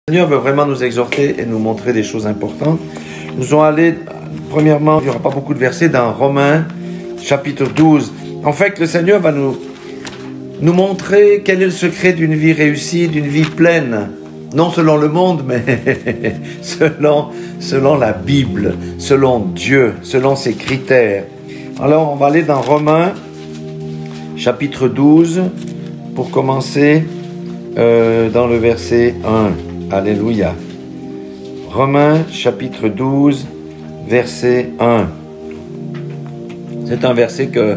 Le Seigneur veut vraiment nous exhorter et nous montrer des choses importantes. Nous allons aller, premièrement, il n'y aura pas beaucoup de versets, dans Romains, chapitre 12. En fait, le Seigneur va nous montrer quel est le secret d'une vie réussie, d'une vie pleine. Non selon le monde, mais selon la Bible, selon Dieu, selon ses critères. Alors, on va aller dans Romains, chapitre 12, pour commencer dans le verset 1. Alléluia. Romains, chapitre 12, verset 1. C'est un verset que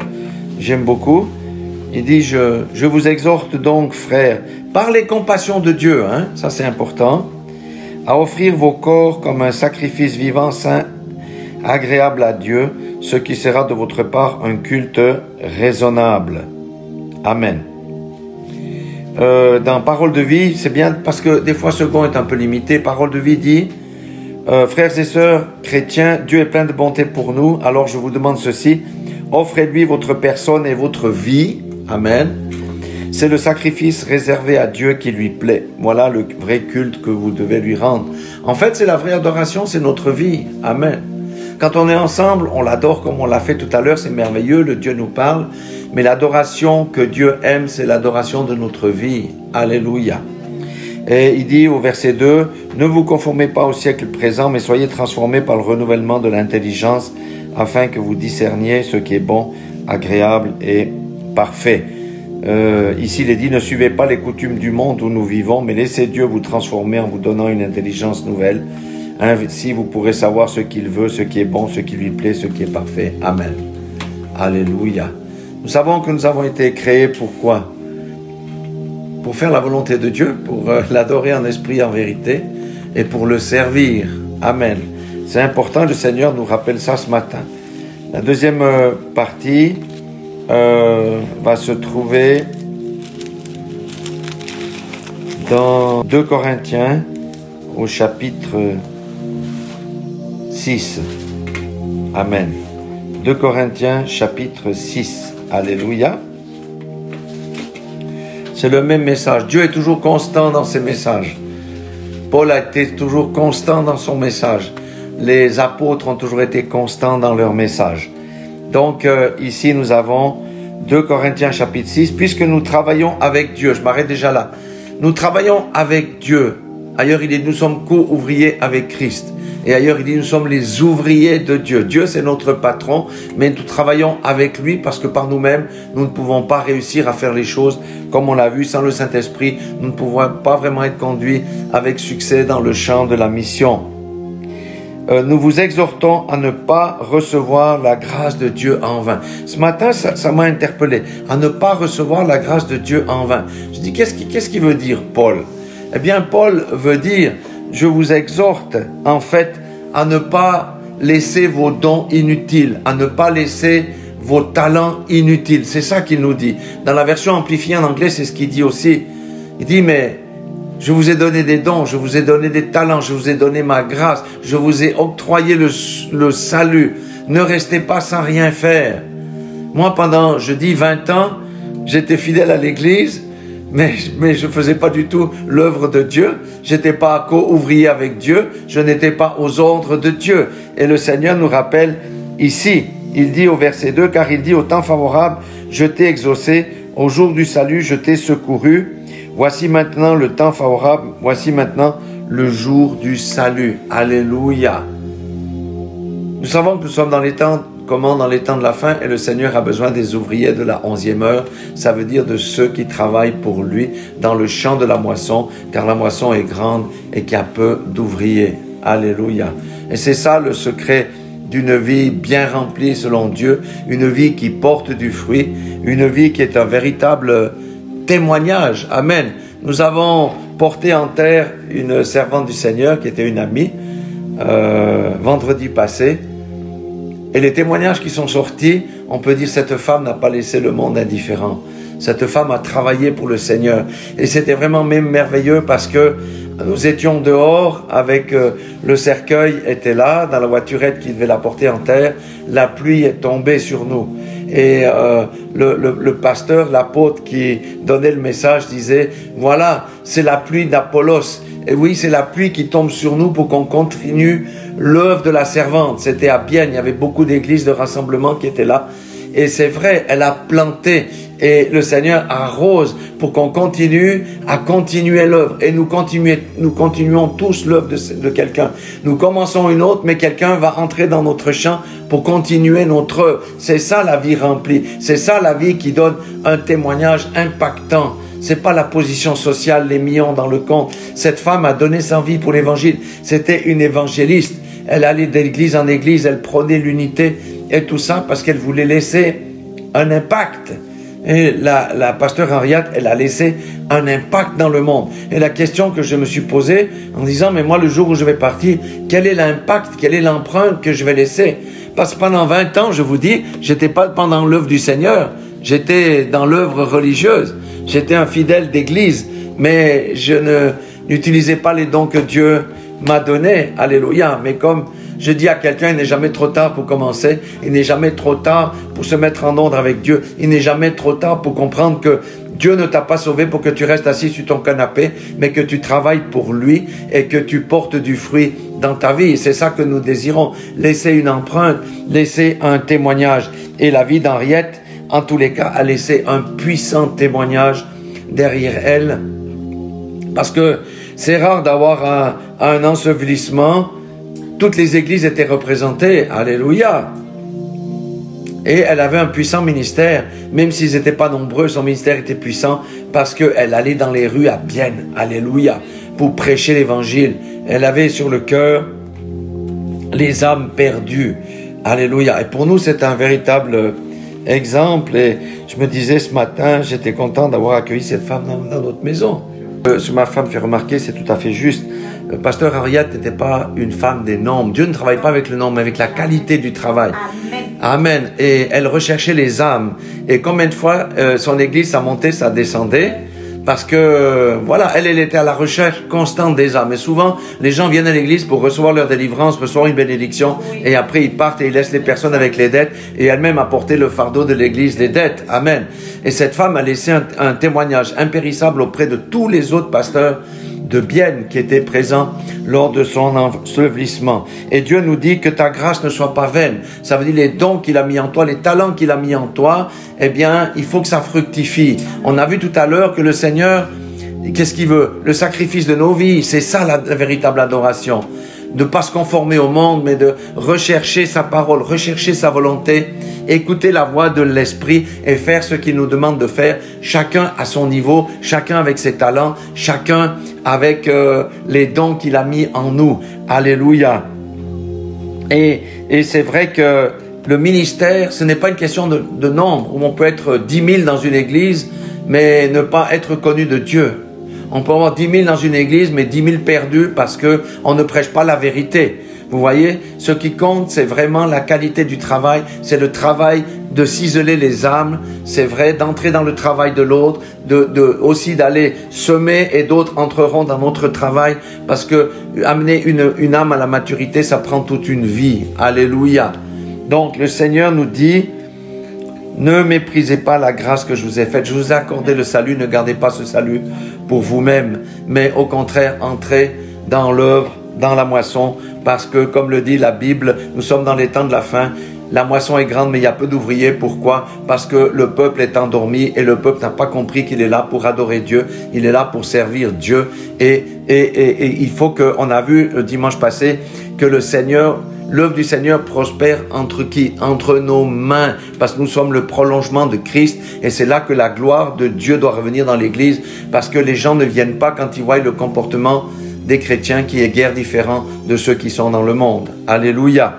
j'aime beaucoup. Il dit, je vous exhorte donc, frères, par les compassions de Dieu, ça c'est important, à offrir vos corps comme un sacrifice vivant, saint, agréable à Dieu, ce qui sera de votre part un culte raisonnable. Amen. Dans Parole de vie, c'est bien parce que des fois ce second est un peu limité. Parole de vie dit, frères et sœurs chrétiens, Dieu est plein de bonté pour nous, alors je vous demande ceci, offrez-lui votre personne et votre vie. Amen. C'est le sacrifice réservé à Dieu qui lui plaît. Voilà le vrai culte que vous devez lui rendre. En fait, c'est la vraie adoration, c'est notre vie. Amen. Quand on est ensemble, on l'adore comme on l'a fait tout à l'heure, c'est merveilleux, le Dieu nous parle. Mais l'adoration que Dieu aime, c'est l'adoration de notre vie. Alléluia. Et il dit au verset 2, « Ne vous conformez pas au siècle présent, mais soyez transformés par le renouvellement de l'intelligence, afin que vous discerniez ce qui est bon, agréable et parfait. » Ici, il est dit, « Ne suivez pas les coutumes du monde où nous vivons, mais laissez Dieu vous transformer en vous donnant une intelligence nouvelle. Ainsi, vous pourrez savoir ce qu'il veut, ce qui est bon, ce qui lui plaît, ce qui est parfait. Amen. » Alléluia. Nous savons que nous avons été créés pour quoi? Pour faire la volonté de Dieu, pour l'adorer en esprit et en vérité, et pour le servir. Amen. C'est important, le Seigneur nous rappelle ça ce matin. La deuxième partie va se trouver dans 2 Corinthiens, au chapitre 6. Amen. 2 Corinthiens, chapitre 6. Alléluia. C'est le même message. Dieu est toujours constant dans ses messages. Paul a été toujours constant dans son message. Les apôtres ont toujours été constants dans leur message. Donc ici nous avons 2 Corinthiens chapitre 6. Puisque nous travaillons avec Dieu, je m'arrête déjà là. Nous travaillons avec Dieu. Ailleurs il dit nous sommes co-ouvriers avec Christ. Et ailleurs, il dit, nous sommes les ouvriers de Dieu. Dieu, c'est notre patron, mais nous travaillons avec lui parce que par nous-mêmes, nous ne pouvons pas réussir à faire les choses comme on l'a vu. Sans le Saint-Esprit, nous ne pouvons pas vraiment être conduits avec succès dans le champ de la mission. Nous vous exhortons à ne pas recevoir la grâce de Dieu en vain. Ce matin, ça m'a interpellé. À ne pas recevoir la grâce de Dieu en vain. Je dis, qu'est-ce qu'il veut dire, Paul? Eh bien, Paul veut dire... Je vous exhorte, en fait, à ne pas laisser vos dons inutiles, à ne pas laisser vos talents inutiles. C'est ça qu'il nous dit. Dans la version amplifiée en anglais, c'est ce qu'il dit aussi. Il dit, mais je vous ai donné des dons, je vous ai donné des talents, je vous ai donné ma grâce, je vous ai octroyé le salut. Ne restez pas sans rien faire. Moi, pendant, 20 ans, j'étais fidèle à l'église, mais je faisais pas du tout l'œuvre de Dieu. J'étais pas co-ouvrier avec Dieu. Je n'étais pas aux ordres de Dieu. Et le Seigneur nous rappelle ici, il dit au verset 2, car il dit au temps favorable, je t'ai exaucé, au jour du salut, je t'ai secouru. Voici maintenant le temps favorable, voici maintenant le jour du salut. Alléluia. Nous savons que nous sommes dans les temps dans les temps de la fin, et le Seigneur a besoin des ouvriers de la 11e heure, ça veut dire de ceux qui travaillent pour lui dans le champ de la moisson, car la moisson est grande et qu'il y a peu d'ouvriers. Alléluia. Et c'est ça le secret d'une vie bien remplie selon Dieu, une vie qui porte du fruit, une vie qui est un véritable témoignage. Amen. Nous avons porté en terre une servante du Seigneur qui était une amie, vendredi passé. Et les témoignages qui sont sortis, on peut dire cette femme n'a pas laissé le monde indifférent. Cette femme a travaillé pour le Seigneur. Et c'était vraiment même merveilleux parce que nous étions dehors avec le cercueil était là, dans la voiturette qui devait la porter en terre. La pluie est tombée sur nous. Et le pasteur, l'apôtre qui donnait le message disait, voilà, c'est la pluie d'Apollos. Et oui, c'est la pluie qui tombe sur nous pour qu'on continue l'œuvre de la servante. C'était à Bienne, il y avait beaucoup d'églises de rassemblement qui étaient là. Et c'est vrai, elle a planté et le Seigneur arrose pour qu'on continue à continuer l'œuvre. Et nous continuons tous l'œuvre de quelqu'un. Nous commençons une autre, mais quelqu'un va entrer dans notre champ pour continuer notre œuvre. C'est ça la vie remplie. C'est ça la vie qui donne un témoignage impactant. C'est pas la position sociale, les millions dans le compte. Cette femme a donné sa vie pour l'évangile. C'était une évangéliste. Elle allait d'église en église, elle prônait l'unité et tout ça parce qu'elle voulait laisser un impact. Et la pasteur Henriette, elle a laissé un impact dans le monde. Et la question que je me suis posée en disant, mais moi le jour où je vais partir, quel est l'impact, quelle est l'empreinte que je vais laisser? Parce que pendant 20 ans, je vous dis, j'étais pas pendant l'œuvre du Seigneur, j'étais dans l'œuvre religieuse. J'étais un fidèle d'église, mais je n'utilisais pas les dons que Dieu m'a donnés. Alléluia. Mais comme je dis à quelqu'un, il n'est jamais trop tard pour commencer. Il n'est jamais trop tard pour se mettre en ordre avec Dieu. Il n'est jamais trop tard pour comprendre que Dieu ne t'a pas sauvé pour que tu restes assis sur ton canapé, mais que tu travailles pour lui et que tu portes du fruit dans ta vie. C'est ça que nous désirons. Laisser une empreinte, laisser un témoignage. Et la vie d'Henriette, en tous les cas, a laissé un puissant témoignage derrière elle. Parce que c'est rare d'avoir un ensevelissement. Toutes les églises étaient représentées. Alléluia. Et elle avait un puissant ministère. Même s'ils n'étaient pas nombreux, son ministère était puissant parce qu'elle allait dans les rues à Bienne. Alléluia. Pour prêcher l'évangile. Elle avait sur le cœur les âmes perdues. Alléluia. Et pour nous, c'est un véritable exemple. Et je me disais ce matin, j'étais content d'avoir accueilli cette femme dans notre maison. Ce que ma femme fait remarquer, c'est tout à fait juste. Le pasteur Henriette n'était pas une femme des nombres. Dieu ne travaille pas avec le nombre, mais avec la qualité du travail. Amen. Amen. Et elle recherchait les âmes. Et combien de fois son église, ça montait, ça descendait. Parce que, voilà, elle était à la recherche constante des âmes. Et souvent, les gens viennent à l'église pour recevoir leur délivrance, recevoir une bénédiction, et après ils partent et ils laissent les personnes avec les dettes, et elle-même a porté le fardeau de l'église des dettes. Amen. Et cette femme a laissé un témoignage impérissable auprès de tous les autres pasteurs de Bienne qui étaient présents lors de son ensevelissement. Et Dieu nous dit que ta grâce ne soit pas vaine. Ça veut dire les dons qu'il a mis en toi, les talents qu'il a mis en toi, eh bien, il faut que ça fructifie. On a vu tout à l'heure que le Seigneur, qu'est-ce qu'il veut? Le sacrifice de nos vies, c'est ça la véritable adoration. De ne pas se conformer au monde, mais de rechercher sa parole, rechercher sa volonté, écouter la voix de l'Esprit et faire ce qu'il nous demande de faire, chacun à son niveau, chacun avec ses talents, chacun avec les dons qu'il a mis en nous. Alléluia. Et c'est vrai que le ministère, ce n'est pas une question de nombre, où on peut être 10 000 dans une église, mais ne pas être connu de Dieu. On peut avoir 10 000 dans une église, mais 10 000 perdus parce que on ne prêche pas la vérité. Vous voyez, ce qui compte, c'est vraiment la qualité du travail. C'est le travail de ciseler les âmes. C'est vrai, d'entrer dans le travail de l'autre, aussi d'aller semer et d'autres entreront dans notre travail. Parce que amener une âme à la maturité, ça prend toute une vie. Alléluia. Donc, le Seigneur nous dit, ne méprisez pas la grâce que je vous ai faite. Je vous ai accordé le salut, ne gardez pas ce salut pour vous-même, mais au contraire, entrez dans l'œuvre, dans la moisson, parce que, comme le dit la Bible, nous sommes dans les temps de la fin. La moisson est grande, mais il y a peu d'ouvriers. Pourquoi? Parce que le peuple est endormi et le peuple n'a pas compris qu'il est là pour adorer Dieu. Il est là pour servir Dieu. Et il faut on a vu le dimanche passé que le Seigneur, l'œuvre du Seigneur prospère entre qui? Entre nos mains, parce que nous sommes le prolongement de Christ et c'est là que la gloire de Dieu doit revenir dans l'Église, parce que les gens ne viennent pas quand ils voient le comportement des chrétiens qui est guère différent de ceux qui sont dans le monde. Alléluia.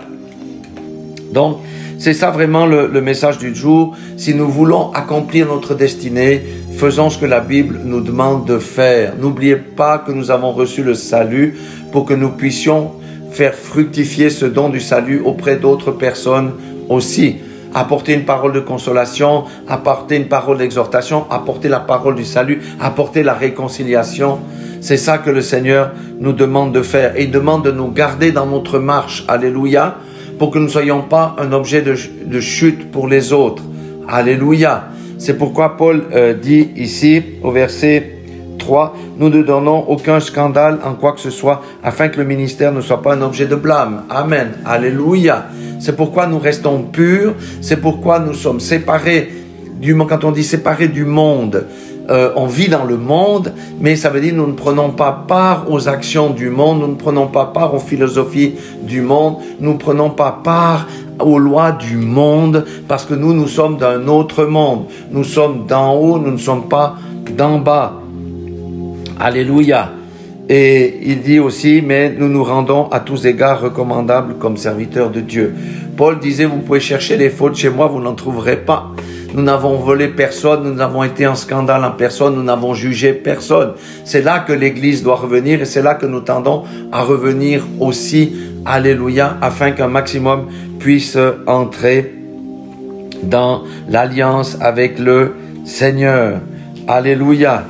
Donc, c'est ça vraiment le message du jour. Si nous voulons accomplir notre destinée, faisons ce que la Bible nous demande de faire. N'oubliez pas que nous avons reçu le salut pour que nous puissions faire fructifier ce don du salut auprès d'autres personnes aussi. Apporter une parole de consolation, apporter une parole d'exhortation, apporter la parole du salut, apporter la réconciliation. C'est ça que le Seigneur nous demande de faire. Et il demande de nous garder dans notre marche. Alléluia. Pour que nous ne soyons pas un objet de chute pour les autres. Alléluia. C'est pourquoi Paul dit ici au verset 3, nous ne donnons aucun scandale en quoi que ce soit, afin que le ministère ne soit pas un objet de blâme. Amen. Alléluia. C'est pourquoi nous restons purs, c'est pourquoi nous sommes séparés du monde. Quand on dit séparés du monde, on vit dans le monde, mais ça veut dire nous ne prenons pas part aux actions du monde, nous ne prenons pas part aux philosophies du monde, nous ne prenons pas part aux lois du monde, parce que nous sommes d'un autre monde. Nous sommes d'en haut, nous ne sommes pas d'en bas. Alléluia. Et il dit aussi, mais nous nous rendons à tous égards recommandables comme serviteurs de Dieu. Paul disait, vous pouvez chercher les fautes chez moi, vous n'en trouverez pas. Nous n'avons volé personne, nous n'avons été en scandale en personne, nous n'avons jugé personne. C'est là que l'Église doit revenir et c'est là que nous tendons à revenir aussi. Alléluia, afin qu'un maximum puisse entrer dans l'alliance avec le Seigneur. Alléluia.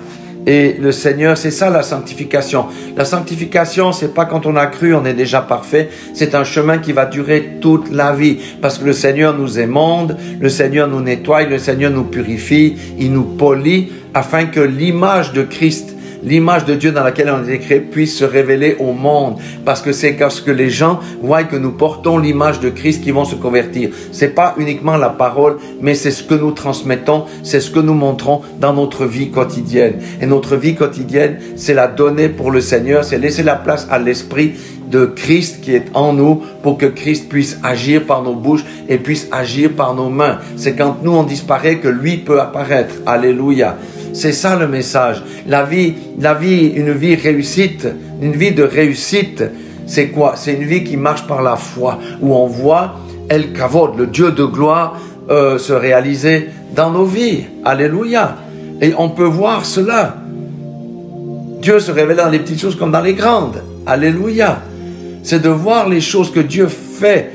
Et le Seigneur, c'est ça la sanctification. La sanctification, c'est pas quand on a cru, on est déjà parfait. C'est un chemin qui va durer toute la vie. Parce que le Seigneur nous émonde, le Seigneur nous nettoie, le Seigneur nous purifie, il nous polit, afin que l'image de Christ, l'image de Dieu dans laquelle on est créé puisse se révéler au monde. Parce que c'est parce que les gens voient que nous portons l'image de Christ qui vont se convertir. C'est pas uniquement la parole, mais c'est ce que nous transmettons, c'est ce que nous montrons dans notre vie quotidienne. Et notre vie quotidienne, c'est la donner pour le Seigneur, c'est laisser la place à l'Esprit de Christ qui est en nous pour que Christ puisse agir par nos bouches et puisse agir par nos mains. C'est quand nous on disparaît que lui peut apparaître. Alléluia. C'est ça le message. La vie, une vie réussite, une vie de réussite, c'est quoi? C'est une vie qui marche par la foi, où on voit El Kavod, le Dieu de gloire, se réaliser dans nos vies. Alléluia. Et on peut voir cela. Dieu se révèle dans les petites choses comme dans les grandes. Alléluia. C'est de voir les choses que Dieu fait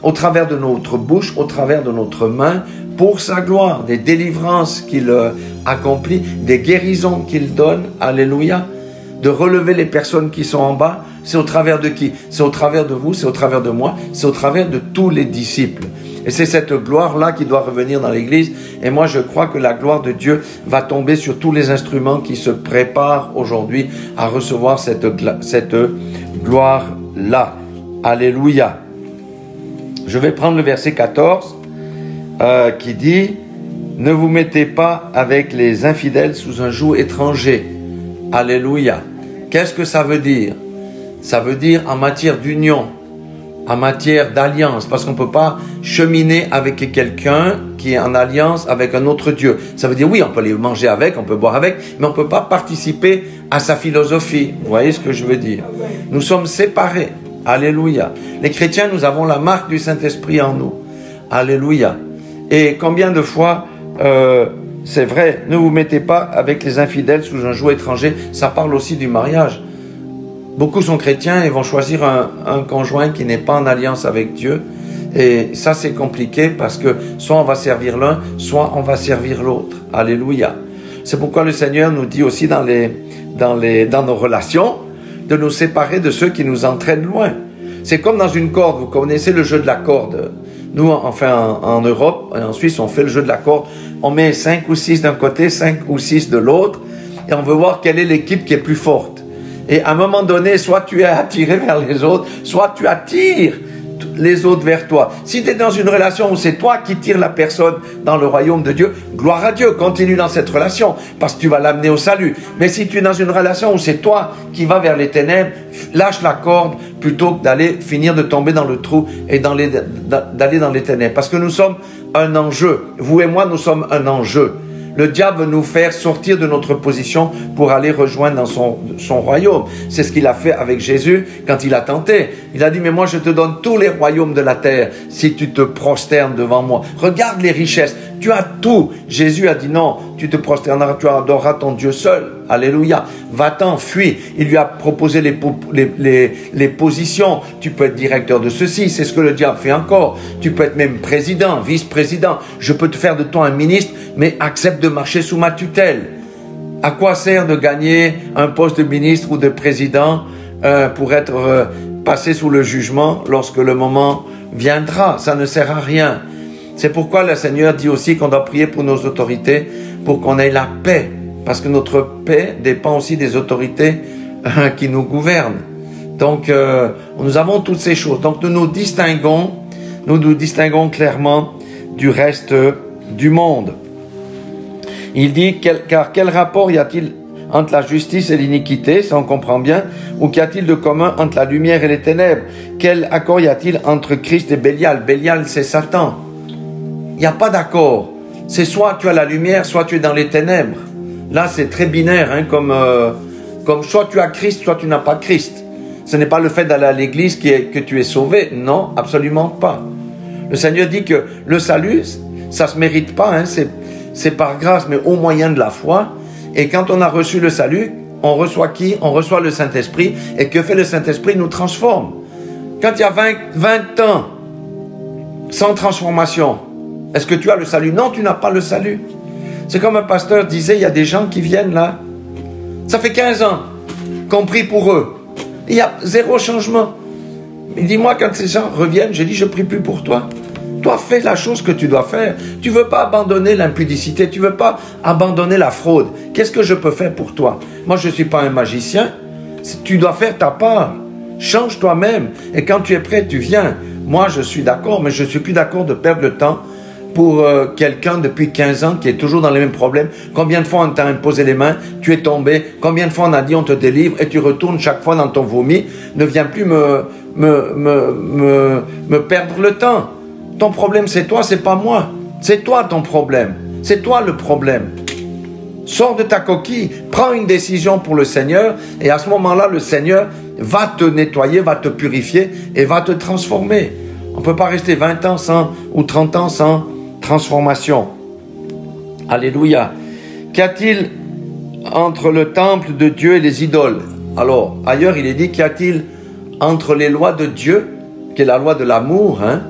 au travers de notre bouche, au travers de notre main, pour sa gloire, des délivrances qu'il accomplit, des guérisons qu'il donne, alléluia, de relever les personnes qui sont en bas. C'est au travers de qui? C'est au travers de vous, c'est au travers de moi, c'est au travers de tous les disciples. Et c'est cette gloire-là qui doit revenir dans l'Église. Et moi, je crois que la gloire de Dieu va tomber sur tous les instruments qui se préparent aujourd'hui à recevoir cette gloire-là. Alléluia. Je vais prendre le verset 14 qui dit « Ne vous mettez pas avec les infidèles sous un joug étranger. » Alléluia. Qu'est-ce que ça veut dire? Ça veut dire en matière d'union, en matière d'alliance, parce qu'on ne peut pas cheminer avec quelqu'un qui est en alliance avec un autre Dieu. Ça veut dire, oui, on peut les manger avec, on peut boire avec, mais on ne peut pas participer à sa philosophie. Vous voyez ce que je veux dire? Nous sommes séparés. Alléluia. Les chrétiens, nous avons la marque du Saint-Esprit en nous. Alléluia. Et combien de fois, c'est vrai, ne vous mettez pas avec les infidèles sous un joug étranger, ça parle aussi du mariage. Beaucoup sont chrétiens et vont choisir un conjoint qui n'est pas en alliance avec Dieu. Et ça, c'est compliqué parce que soit on va servir l'un, soit on va servir l'autre. Alléluia. C'est pourquoi le Seigneur nous dit aussi dans nos relations de nous séparer de ceux qui nous entraînent loin. C'est comme dans une corde. Vous connaissez le jeu de la corde. Nous, enfin, en Europe et en Suisse, on fait le jeu de la corde. On met 5 ou 6 d'un côté, 5 ou 6 de l'autre, et on veut voir quelle est l'équipe qui est plus forte. Et à un moment donné, soit tu es attiré vers les autres, soit tu attires les autres vers toi. Si tu es dans une relation où c'est toi qui tires la personne dans le royaume de Dieu, gloire à Dieu, continue dans cette relation, parce que tu vas l'amener au salut. Mais si tu es dans une relation où c'est toi qui vas vers les ténèbres, lâche la corde plutôt que d'aller finir de tomber dans le trou et d'aller dans les ténèbres. Parce que nous sommes un enjeu. Vous et moi, nous sommes un enjeu. Le diable veut nous faire sortir de notre position pour aller rejoindre dans son royaume. C'est ce qu'il a fait avec Jésus quand il a tenté. Il a dit, mais moi je te donne tous les royaumes de la terre si tu te prosternes devant moi. Regarde les richesses, tu as tout. Jésus a dit non, tu te prosterneras, tu adoreras ton Dieu seul. Alléluia. Va-t'en, fuis. Il lui a proposé les positions. Tu peux être directeur de ceci, c'est ce que le diable fait encore. Tu peux être même président, vice-président. Je peux te faire de toi un ministre, mais accepte de marcher sous ma tutelle. À quoi sert de gagner un poste de ministre ou de président pour être passé sous le jugement lorsque le moment viendra? Ça ne sert à rien. C'est pourquoi le Seigneur dit aussi qu'on doit prier pour nos autorités, pour qu'on ait la paix. Parce que notre paix dépend aussi des autorités qui nous gouvernent. Donc, nous avons toutes ces choses. Donc, nous nous distinguons clairement du reste du monde. Il dit, car quel rapport y a-t-il entre la justice et l'iniquité, ça on comprend bien, ou qu'y a-t-il de commun entre la lumière et les ténèbres? Quel accord y a-t-il entre Christ et Bélial? Bélial, c'est Satan. Il n'y a pas d'accord. C'est soit tu as la lumière, soit tu es dans les ténèbres. Là, c'est très binaire, hein, comme soit tu as Christ, soit tu n'as pas Christ. Ce n'est pas le fait d'aller à l'église que tu es sauvé. Non, absolument pas. Le Seigneur dit que le salut, ça se mérite pas, hein, c'est par grâce, mais au moyen de la foi. Et quand on a reçu le salut, on reçoit qui? On reçoit le Saint-Esprit. Et que fait le Saint-Esprit? Il nous transforme. Quand il y a 20 ans sans transformation, est-ce que tu as le salut? Non, tu n'as pas le salut. C'est comme un pasteur disait, il y a des gens qui viennent là. Ça fait 15 ans qu'on prie pour eux. Il y a zéro changement. Il dit, moi, quand ces gens reviennent, je dis, je prie plus pour toi. Toi, fais la chose que tu dois faire. Tu veux pas abandonner l'impudicité. Tu veux pas abandonner la fraude. Qu'est-ce que je peux faire pour toi? Moi, je suis pas un magicien. Tu dois faire ta part. Change toi-même. Et quand tu es prêt, tu viens. Moi, je suis d'accord, mais je suis plus d'accord de perdre le temps pour quelqu'un depuis 15 ans qui est toujours dans les mêmes problèmes. Combien de fois on t'a imposé les mains, tu es tombé, combien de fois on a dit on te délivre et tu retournes chaque fois dans ton vomi. Ne viens plus me perdre le temps. Ton problème c'est toi, c'est pas moi. C'est toi ton problème. C'est toi le problème. Sors de ta coquille, prends une décision pour le Seigneur et à ce moment-là, le Seigneur va te nettoyer, va te purifier et va te transformer. On ne peut pas rester 20 ans ou 30 ans sans transformation. Alléluia. Qu'y a-t-il entre le temple de Dieu et les idoles? Alors, ailleurs, il est dit, qu'y a-t-il entre les lois de Dieu, qui est la loi de l'amour, hein,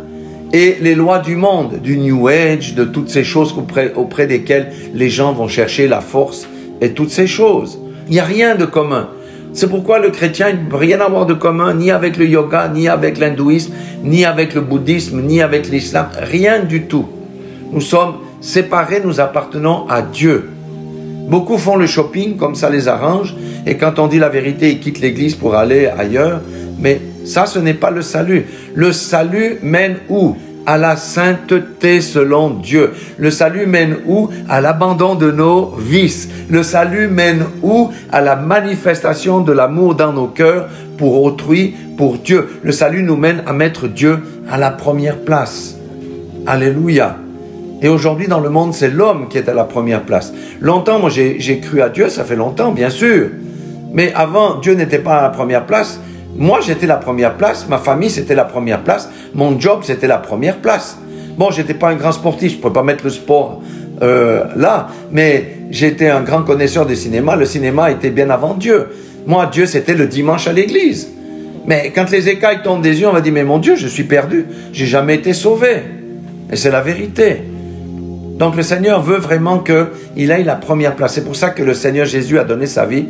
et les lois du monde, du New Age, de toutes ces choses auprès desquelles les gens vont chercher la force et toutes ces choses. Il n'y a rien de commun. C'est pourquoi le chrétien ne peut rien avoir de commun, ni avec le yoga, ni avec l'hindouisme, ni avec le bouddhisme, ni avec l'islam, rien du tout. Nous sommes séparés, nous appartenons à Dieu. Beaucoup font le shopping comme ça les arrange, et quand on dit la vérité, ils quittent l'église pour aller ailleurs, mais ça, ce n'est pas le salut. Le salut mène où? À la sainteté selon Dieu. Le salut mène où? À l'abandon de nos vices. Le salut mène où? À la manifestation de l'amour dans nos cœurs pour autrui, pour Dieu. Le salut nous mène à mettre Dieu à la première place. Alléluia. Et aujourd'hui, dans le monde, c'est l'homme qui est à la première place. Longtemps, moi, j'ai cru à Dieu, ça fait longtemps, bien sûr. Mais avant, Dieu n'était pas à la première place. Moi, j'étais la première place, ma famille, c'était la première place, mon job, c'était la première place. Bon, j'étais pas un grand sportif, je ne pouvais pas mettre le sport là, mais j'étais un grand connaisseur du cinéma, le cinéma était bien avant Dieu. Moi, Dieu, c'était le dimanche à l'église. Mais quand les écailles tombent des yeux, on va dire, mais mon Dieu, je suis perdu, j'ai jamais été sauvé. Et c'est la vérité. Donc le Seigneur veut vraiment qu'il ait la première place. C'est pour ça que le Seigneur Jésus a donné sa vie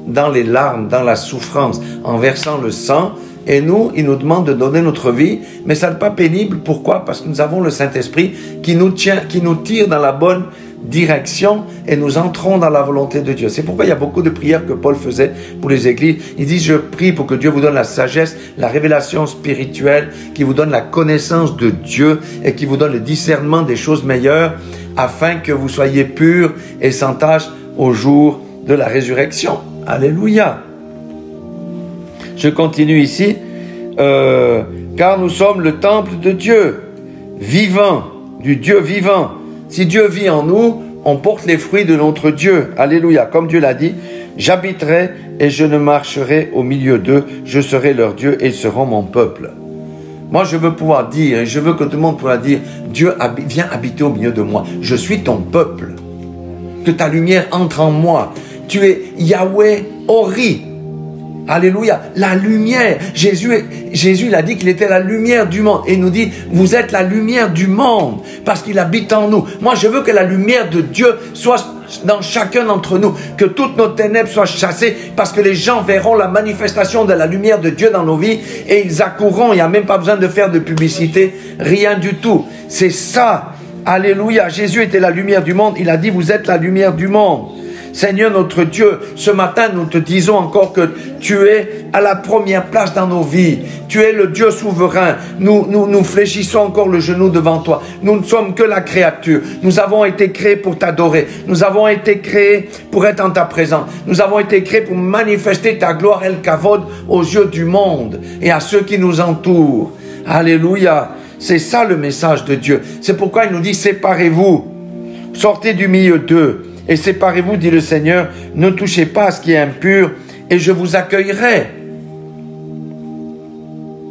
dans les larmes, dans la souffrance, en versant le sang. Et nous, il nous demande de donner notre vie, mais ça n'est pas pénible. Pourquoi? Parce que nous avons le Saint-Esprit qui nous tire dans la bonne direction et nous entrons dans la volonté de Dieu. C'est pourquoi il y a beaucoup de prières que Paul faisait pour les églises. Il dit, je prie pour que Dieu vous donne la sagesse, la révélation spirituelle, qui vous donne la connaissance de Dieu et qui vous donne le discernement des choses meilleures afin que vous soyez purs et sans tache au jour de la résurrection. Alléluia. Je continue ici. Car nous sommes le temple de Dieu, vivant, du Dieu vivant. Si Dieu vit en nous, on porte les fruits de notre Dieu. Alléluia. Comme Dieu l'a dit, j'habiterai et je ne marcherai au milieu d'eux. Je serai leur Dieu et ils seront mon peuple. Moi, je veux pouvoir dire, et je veux que tout le monde puisse dire, Dieu vient habiter au milieu de moi. Je suis ton peuple. Que ta lumière entre en moi. Tu es Yahweh Ori. Alléluia. La lumière. Jésus, il a dit qu'il était la lumière du monde. Et il nous dit, vous êtes la lumière du monde. Parce qu'il habite en nous. Moi, je veux que la lumière de Dieu soit dans chacun d'entre nous. Que toutes nos ténèbres soient chassées. Parce que les gens verront la manifestation de la lumière de Dieu dans nos vies. Et ils accourront. Il n'y a même pas besoin de faire de publicité. Rien du tout. C'est ça Alléluia. Jésus était la lumière du monde. Il a dit, vous êtes la lumière du monde. Seigneur notre Dieu, ce matin, nous te disons encore que tu es à la première place dans nos vies. Tu es le Dieu souverain. Nous fléchissons encore le genou devant toi. Nous ne sommes que la créature. Nous avons été créés pour t'adorer. Nous avons été créés pour être en ta présence. Nous avons été créés pour manifester ta gloire, El Kavod, aux yeux du monde et à ceux qui nous entourent. Alléluia. C'est ça le message de Dieu. C'est pourquoi il nous dit, séparez-vous. Sortez du milieu d'eux. Et séparez-vous, dit le Seigneur, ne touchez pas à ce qui est impur, et je vous accueillerai.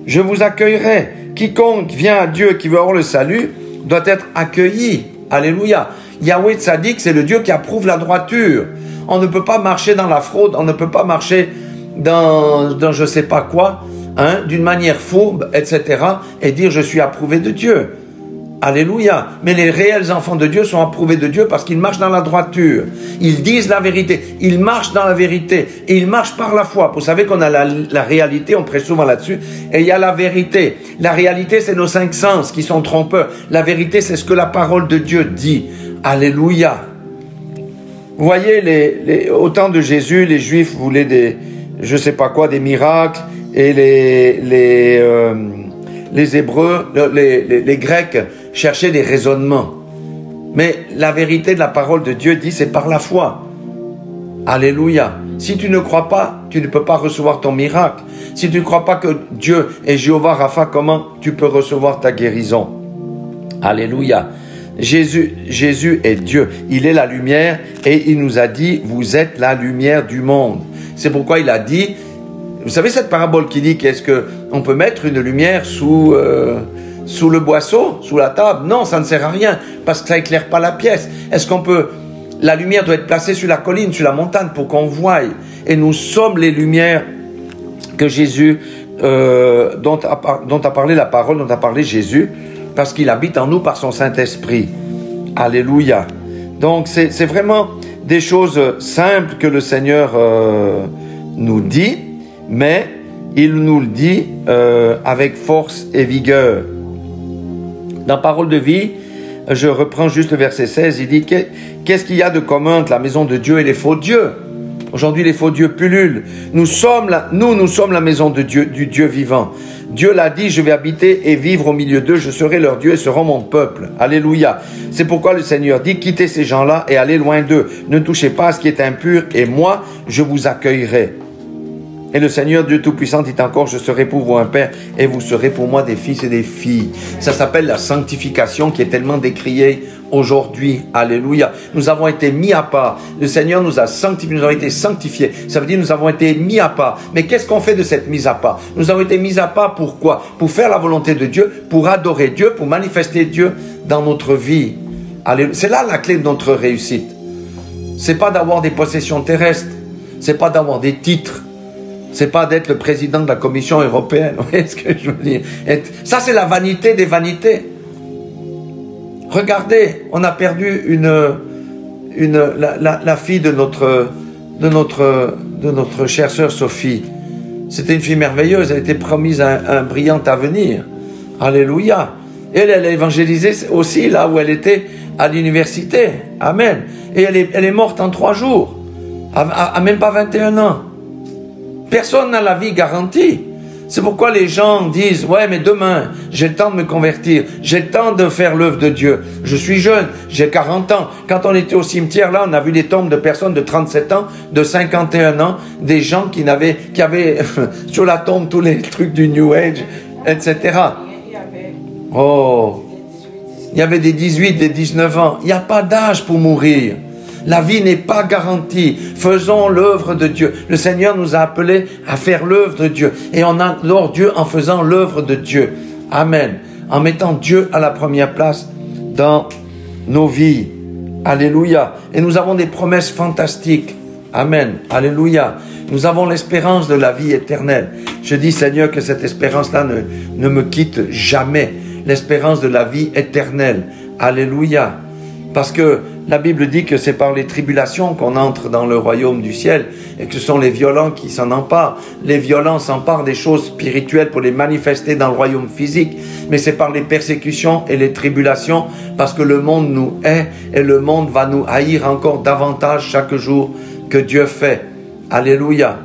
Je vous accueillerai. Quiconque vient à Dieu, qui veut avoir le salut, doit être accueilli. Alléluia. Yahweh Tzadik, c'est le Dieu qui approuve la droiture. On ne peut pas marcher dans la fraude, on ne peut pas marcher dans je sais pas quoi, d'une manière fourbe, etc., et dire je suis approuvé de Dieu. Alléluia. Mais les réels enfants de Dieu sont approuvés de Dieu parce qu'ils marchent dans la droiture. Ils disent la vérité. Ils marchent dans la vérité. Et ils marchent par la foi. Vous savez qu'on a la réalité, on prêche souvent là-dessus. Et il y a la vérité. La réalité, c'est nos 5 sens qui sont trompeurs. La vérité, c'est ce que la parole de Dieu dit. Alléluia. Vous voyez, au temps de Jésus, les Juifs voulaient je sais pas quoi, des miracles. Et les Hébreux, les Grecs cherchaient des raisonnements. Mais la vérité de la parole de Dieu dit, c'est par la foi. Alléluia. Si tu ne crois pas, tu ne peux pas recevoir ton miracle. Si tu ne crois pas que Dieu est Jéhovah Rapha, comment tu peux recevoir ta guérison? Alléluia. Jésus est Dieu. Il est la lumière et il nous a dit, vous êtes la lumière du monde. C'est pourquoi il a dit, vous savez cette parabole qui dit qu'est-ce qu'on peut mettre une lumière sous le boisseau, sous la table? Non, ça ne sert à rien parce que ça éclaire pas la pièce. Est-ce qu'on peut... La lumière doit être placée sur la colline, sur la montagne pour qu'on voie. Et nous sommes les lumières que Jésus, dont a parlé la parole, dont a parlé Jésus, parce qu'il habite en nous par son Saint-Esprit. Alléluia. Donc c'est vraiment des choses simples que le Seigneur nous dit. Mais il nous le dit avec force et vigueur. Dans Parole de vie, je reprends juste le verset 16, il dit qu'est-ce qu'il y a de commun entre la maison de Dieu et les faux dieux? Aujourd'hui, les faux dieux pullulent. Nous sommes la maison de Dieu, du Dieu vivant. Dieu l'a dit, je vais habiter et vivre au milieu d'eux, je serai leur Dieu et seront mon peuple. Alléluia. C'est pourquoi le Seigneur dit, quittez ces gens-là et allez loin d'eux. Ne touchez pas à ce qui est impur et moi, je vous accueillerai. Et le Seigneur Dieu Tout-Puissant dit encore, je serai pour vous un père et vous serez pour moi des fils et des filles. Ça s'appelle la sanctification qui est tellement décriée aujourd'hui. Alléluia. Nous avons été mis à part. Le Seigneur nous a sanctifiés, nous avons été sanctifiés. Ça veut dire nous avons été mis à part. Mais qu'est-ce qu'on fait de cette mise à part? Nous avons été mis à part pourquoi? Pour faire la volonté de Dieu, pour adorer Dieu, pour manifester Dieu dans notre vie. Alléluia. C'est là la clé de notre réussite. C'est pas d'avoir des possessions terrestres. C'est pas d'avoir des titres. C'est pas d'être le président de la Commission européenne. Vous voyez ce que je veux dire? Ça, c'est la vanité des vanités. Regardez, on a perdu la fille de notre chère sœur Sophie. C'était une fille merveilleuse. Elle était promise un brillant avenir. Alléluia. Et elle a évangélisé aussi là où elle était à l'université. Amen. Et elle est morte en 3 jours. À même pas 21 ans. Personne n'a la vie garantie. C'est pourquoi les gens disent, ouais, mais demain, j'ai le temps de me convertir, j'ai le temps de faire l'œuvre de Dieu. Je suis jeune, j'ai 40 ans. Quand on était au cimetière, là, on a vu des tombes de personnes de 37 ans, de 51 ans, des gens qui avaient sur la tombe tous les trucs du New Age, etc. Oh, il y avait des 18, des 19 ans. Il n'y a pas d'âge pour mourir. La vie n'est pas garantie. Faisons l'œuvre de Dieu. Le Seigneur nous a appelés à faire l'œuvre de Dieu. Et on adore Dieu en faisant l'œuvre de Dieu. Amen. En mettant Dieu à la première place dans nos vies. Alléluia. Et nous avons des promesses fantastiques. Amen. Alléluia. Nous avons l'espérance de la vie éternelle. Je dis, Seigneur, que cette espérance-là ne me quitte jamais. L'espérance de la vie éternelle. Alléluia. Parce que La Bible dit que c'est par les tribulations qu'on entre dans le royaume du ciel et que ce sont les violents qui s'en emparent. Les violents s'emparent des choses spirituelles pour les manifester dans le royaume physique, mais c'est par les persécutions et les tribulations parce que le monde nous hait et le monde va nous haïr encore davantage chaque jour que Dieu fait. Alléluia.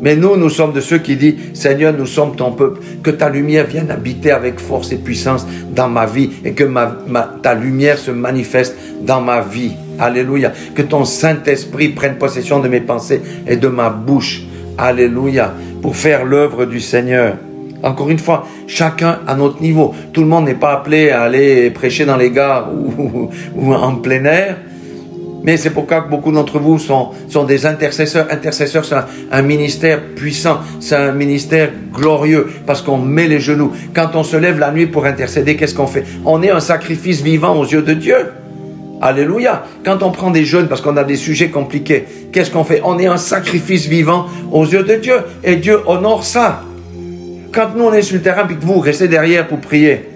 Mais nous sommes de ceux qui disent, Seigneur, nous sommes ton peuple, que ta lumière vienne habiter avec force et puissance dans ma vie et que ta lumière se manifeste dans ma vie. Alléluia. Que ton Saint-Esprit prenne possession de mes pensées et de ma bouche. Alléluia. Pour faire l'œuvre du Seigneur. Encore une fois, chacun à notre niveau. Tout le monde n'est pas appelé à aller prêcher dans les gares ou en plein air. Mais c'est pourquoi beaucoup d'entre vous sont des intercesseurs. Intercesseurs, c'est un ministère puissant, c'est un ministère glorieux, parce qu'on met les genoux. Quand on se lève la nuit pour intercéder, qu'est-ce qu'on fait? On est un sacrifice vivant aux yeux de Dieu. Alléluia. Quand on prend des jeûnes parce qu'on a des sujets compliqués, qu'est-ce qu'on fait? On est un sacrifice vivant aux yeux de Dieu. Et Dieu honore ça. Quand nous on est sur le terrain, puis que vous restez derrière pour prier,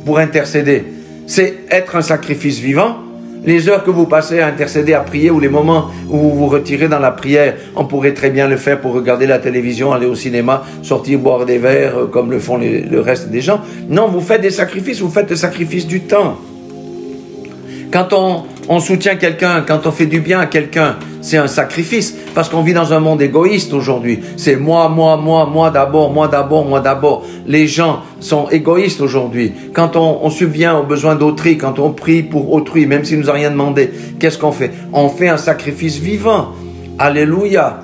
pour intercéder, c'est être un sacrifice vivant. Les heures que vous passez à intercéder, à prier, ou les moments où vous vous retirez dans la prière, on pourrait très bien le faire pour regarder la télévision, aller au cinéma, sortir boire des verres, comme le font le reste des gens. Non, vous faites des sacrifices, vous faites le sacrifice du temps. Quand on soutient quelqu'un, quand on fait du bien à quelqu'un, c'est un sacrifice, parce qu'on vit dans un monde égoïste aujourd'hui. C'est moi d'abord, moi d'abord, moi d'abord. Les gens sont égoïstes aujourd'hui. Quand on subvient aux besoins d'autrui, quand on prie pour autrui, même s'il nous a rien demandé, qu'est-ce qu'on fait? On fait un sacrifice vivant. Alléluia.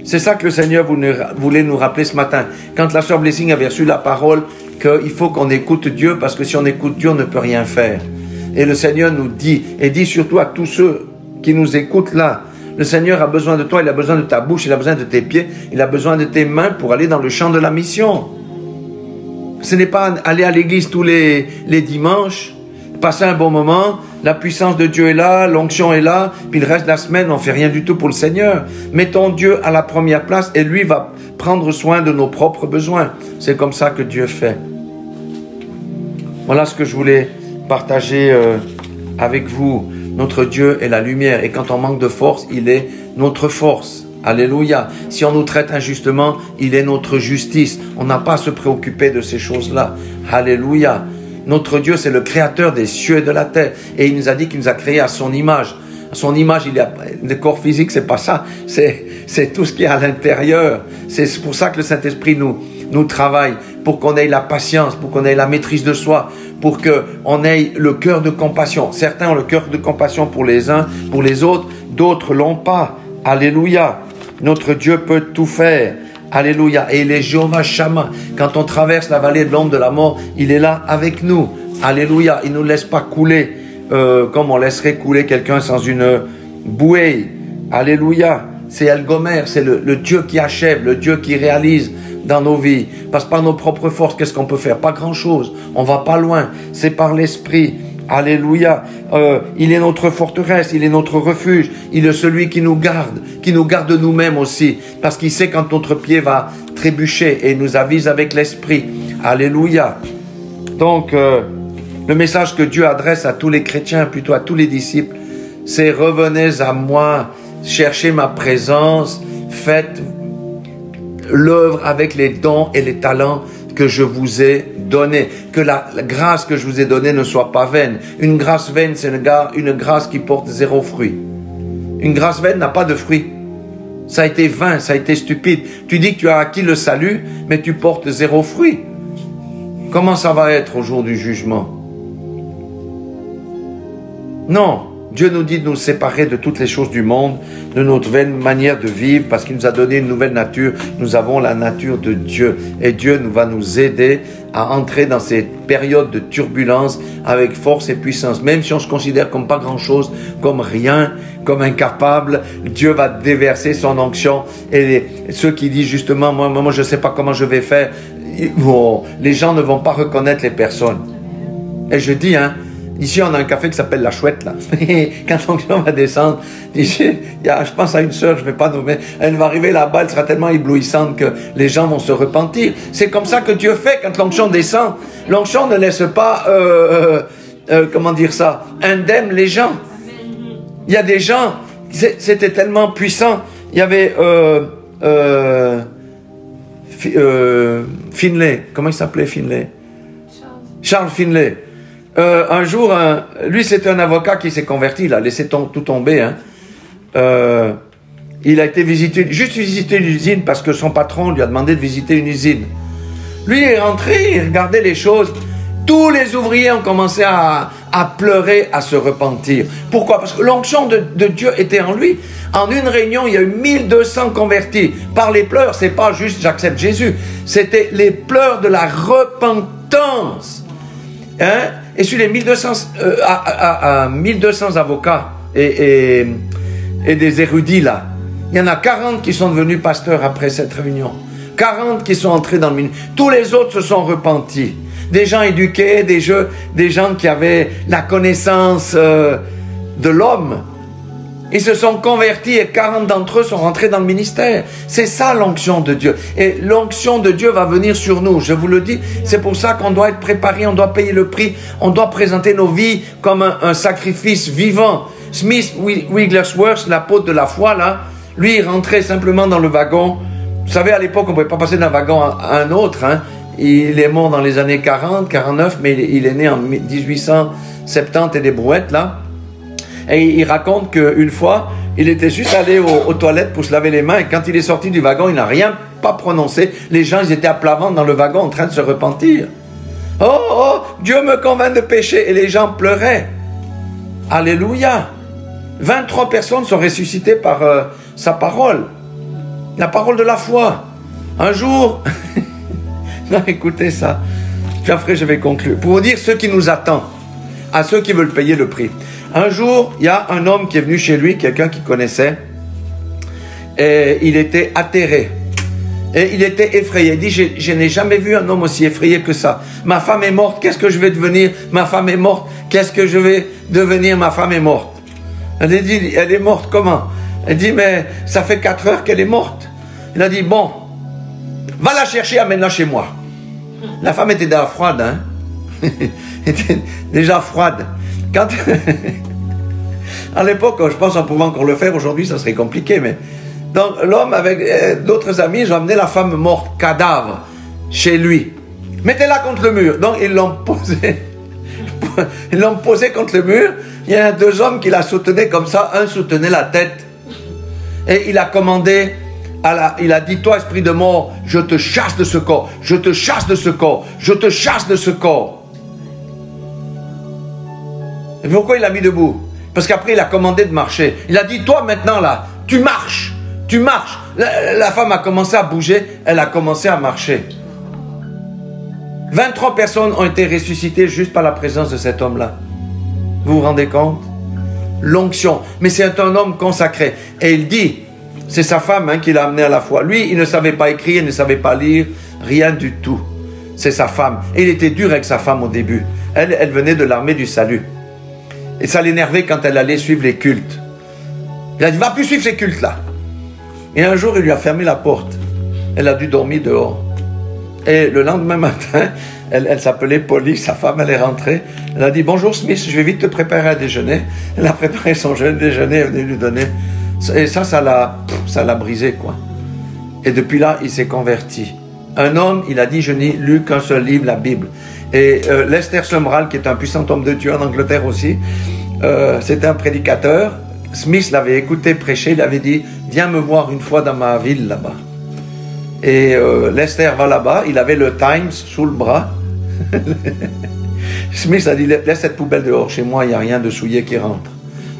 C'est ça que le Seigneur voulait nous rappeler ce matin. Quand la sœur Blessing avait reçu la parole, qu'il faut qu'on écoute Dieu, parce que si on écoute Dieu, on ne peut rien faire. Et le Seigneur nous dit, et dit surtout à tous ceux qui nous écoutent là, le Seigneur a besoin de toi, il a besoin de ta bouche, il a besoin de tes pieds, il a besoin de tes mains pour aller dans le champ de la mission. Ce n'est pas aller à l'église tous les dimanches, passer un bon moment, la puissance de Dieu est là, l'onction est là, puis le reste de la semaine, on ne fait rien du tout pour le Seigneur. Mettons Dieu à la première place et lui va prendre soin de nos propres besoins. C'est comme ça que Dieu fait. Voilà ce que je voulais partager avec vous. Notre Dieu est la lumière et quand on manque de force, il est notre force. Alléluia. Si on nous traite injustement, il est notre justice. On n'a pas à se préoccuper de ces choses-là. Alléluia. Notre Dieu, c'est le créateur des cieux et de la terre. Et il nous a dit qu'il nous a créés à son image. À son image, il y a le corps physique, c'est pas ça. C'est tout ce qui est à l'intérieur. C'est pour ça que le Saint-Esprit nous travaille, pour qu'on ait la patience, pour qu'on ait la maîtrise de soi, pour qu'on ait le cœur de compassion. Certains ont le cœur de compassion pour les uns, pour les autres, d'autres l'ont pas. Alléluia. Notre Dieu peut tout faire. Alléluia. Et il est Jéhovah Shammah. Quand on traverse la vallée de l'ombre de la mort, il est là avec nous. Alléluia. Il ne nous laisse pas couler comme on laisserait couler quelqu'un sans une bouée. Alléluia. C'est El Gomer, c'est le Dieu qui achève, le Dieu qui réalise dans nos vies. Parce que par nos propres forces, qu'est-ce qu'on peut faire? Pas grand-chose. On va pas loin. C'est par l'Esprit. Alléluia. Il est notre forteresse, il est notre refuge. Il est celui qui nous garde nous-mêmes aussi. Parce qu'il sait quand notre pied va trébucher et il nous avise avec l'Esprit. Alléluia. Donc, le message que Dieu adresse à tous les chrétiens, plutôt à tous les disciples, c'est revenez à moi, cherchez ma présence, faites l'œuvre avec les dons et les talents que je vous ai donnés. Que la grâce que je vous ai donnée ne soit pas vaine. Une grâce vaine, c'est une grâce qui porte zéro fruit. Une grâce vaine n'a pas de fruit. Ça a été vain, ça a été stupide. Tu dis que tu as acquis le salut, mais tu portes zéro fruit. Comment ça va être au jour du jugement? Non. Dieu nous dit de nous séparer de toutes les choses du monde, de notre nouvelle manière de vivre, parce qu'il nous a donné une nouvelle nature. Nous avons la nature de Dieu. Et Dieu va nous aider à entrer dans ces périodes de turbulence avec force et puissance. Même si on se considère comme pas grand-chose, comme rien, comme incapable, Dieu va déverser son onction. Et ceux qui disent justement, moi je ne sais pas comment je vais faire, les gens ne vont pas reconnaître les personnes. Et je dis, ici, on a un café qui s'appelle La Chouette, là. Quand l'onction va descendre, je pense à une sœur, je ne vais pas nommer, elle va arriver là-bas, elle sera tellement éblouissante que les gens vont se repentir. C'est comme ça que Dieu fait quand l'onction descend. L'onction ne laisse pas, indemne les gens. Il y a des gens, c'était tellement puissant. Il y avait Finlay. Comment il s'appelait Finlay? Charles Finlay. Un jour, lui c'était un avocat qui s'est converti, il a laissé tout tomber. Hein. Il a été juste visiter une usine parce que son patron lui a demandé de visiter une usine. Lui il est rentré, il regardait les choses. Tous les ouvriers ont commencé à pleurer, à se repentir. Pourquoi? Parce que l'onction de Dieu était en lui. En une réunion, il y a eu 1200 convertis. Par les pleurs, c'est pas juste j'accepte Jésus. C'était les pleurs de la repentance. Hein? Et sur les 1200 avocats et des érudits là, il y en a 40 qui sont devenus pasteurs après cette réunion. 40 qui sont entrés dans le ministère. Tous les autres se sont repentis. Des gens éduqués, des gens qui avaient la connaissance de l'homme. Ils se sont convertis et 40 d'entre eux sont rentrés dans le ministère. C'est ça l'onction de Dieu. Et l'onction de Dieu va venir sur nous, je vous le dis. C'est pour ça qu'on doit être préparé, on doit payer le prix, on doit présenter nos vies comme un sacrifice vivant. Smith Wigglesworth, l'apôtre de la foi, là, lui, il rentrait simplement dans le wagon. Vous savez, à l'époque, on ne pouvait pas passer d'un wagon à un autre. Hein. Il est mort dans les années 40, 49, mais il est né en 1870 et des brouettes, là. Et il raconte qu'une fois, il était juste allé aux toilettes pour se laver les mains, et quand il est sorti du wagon, il n'a pas prononcé. Les gens, ils étaient à plat ventre dans le wagon en train de se repentir. Oh, Dieu me convainc de pécher. Et les gens pleuraient. Alléluia. 23 personnes sont ressuscitées par sa parole. La parole de la foi. Un jour... Non, écoutez ça. Puis après, je vais conclure. Pour vous dire ce qui nous attend, à ceux qui veulent payer le prix. Un jour, il y a un homme qui est venu chez lui, quelqu'un qu'il connaissait, et il était atterré. Et il était effrayé. Il dit, je n'ai jamais vu un homme aussi effrayé que ça. Ma femme est morte, qu'est-ce que je vais devenir? Ma femme est morte, qu'est-ce que je vais devenir? Ma femme est morte. Elle a dit, elle est morte comment? Elle dit, mais ça fait 4 heures qu'elle est morte. Il a dit, bon, va la chercher, amène-la chez moi. La femme était déjà froide, hein. était déjà froide. Quand à l'époque, je pense qu'on pouvait encore le faire, aujourd'hui ça serait compliqué, mais donc l'homme avec d'autres amis, ils ont amené la femme morte, cadavre, chez lui. Mettez-la contre le mur. Donc ils l'ont posé contre le mur. Il y a 2 hommes qui la soutenaient comme ça, un soutenait la tête. Et il a commandé, il a dit, toi esprit de mort, je te chasse de ce corps, je te chasse de ce corps, je te chasse de ce corps. Et pourquoi il l'a mis debout? Parce qu'après il a commandé de marcher. Il a dit, toi maintenant là, tu marches, tu marches. La femme a commencé à bouger, elle a commencé à marcher. 23 personnes ont été ressuscitées juste par la présence de cet homme-là. Vous vous rendez compte? L'onction. Mais c'est un homme consacré. Et il dit, c'est sa femme qui l'a amené à la foi. Lui, il ne savait pas écrire, il ne savait pas lire, rien du tout. C'est sa femme. Et il était dur avec sa femme au début. Elle venait de l'armée du salut. Et ça l'énervait quand elle allait suivre les cultes. Il a dit, va plus suivre ces cultes-là. Et un jour, il lui a fermé la porte. Elle a dû dormir dehors. Et le lendemain matin, elle s'appelait Polly, sa femme, elle est rentrée. Elle a dit, bonjour Smith, je vais vite te préparer à déjeuner. Elle a préparé son déjeuner, elle est venue lui donner. Et ça l'a brisé, quoi. Et depuis là, il s'est converti. Un homme, il a dit, je n'ai lu qu'un seul livre, la Bible. Et Lester Sumrall, qui est un puissant homme de Dieu en Angleterre aussi, c'était un prédicateur. Smith l'avait écouté prêcher, il avait dit, viens me voir une fois dans ma ville là-bas. Et Lester va là-bas, il avait le Times sous le bras. Smith a dit, laisse cette poubelle dehors, chez moi, il n'y a rien de souillé qui rentre.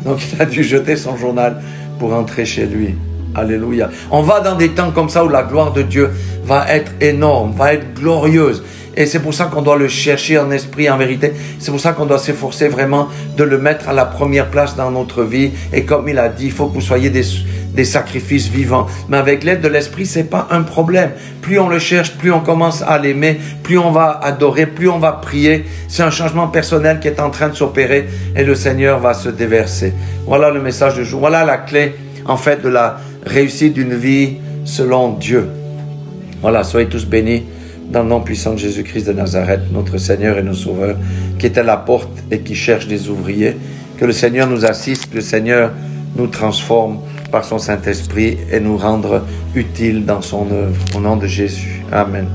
Donc il a dû jeter son journal pour rentrer chez lui. Alléluia. On va dans des temps comme ça où la gloire de Dieu va être énorme, va être glorieuse. Et c'est pour ça qu'on doit le chercher en esprit, en vérité. C'est pour ça qu'on doit s'efforcer vraiment de le mettre à la première place dans notre vie. Et comme il a dit, il faut que vous soyez des sacrifices vivants. Mais avec l'aide de l'esprit, c'est pas un problème. Plus on le cherche, plus on commence à l'aimer, plus on va adorer, plus on va prier. C'est un changement personnel qui est en train de s'opérer et le Seigneur va se déverser. Voilà le message de jour. Voilà la clé, en fait, de la réussite d'une vie selon Dieu. Voilà, soyez tous bénis dans le nom puissant de Jésus-Christ de Nazareth, notre Seigneur et notre Sauveur, qui est à la porte et qui cherche des ouvriers. Que le Seigneur nous assiste, que le Seigneur nous transforme par son Saint-Esprit et nous rendre utiles dans son œuvre. Au nom de Jésus. Amen.